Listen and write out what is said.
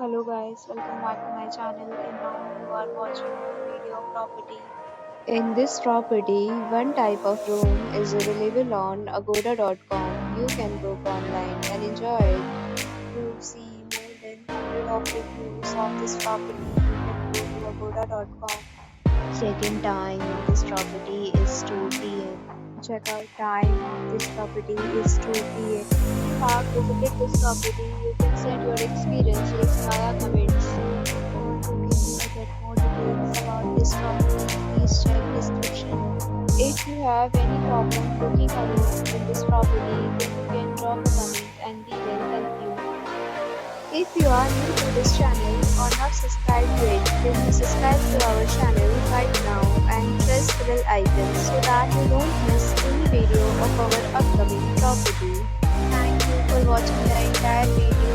Hello guys, welcome back to my channel and now you are watching a video of property. In this property, one type of room is available on agoda.com. You can book online and enjoy it. To see more than 100 of reviews of this property, you can go to agoda.com. Check-in time in this property is 2 p.m. Checkout time of this property is 2 p.m. If you have visited this property, you can send your experiences via comments. For booking or get more details about this property, please check description. If you have any problem booking a room in this property, then you can drop a comment and we will help you. If you are new to this channel or not subscribed to it, then subscribe to our channel right now and press the bell icon so that you don't miss any video of our upcoming property. Thank you for watching the entire video.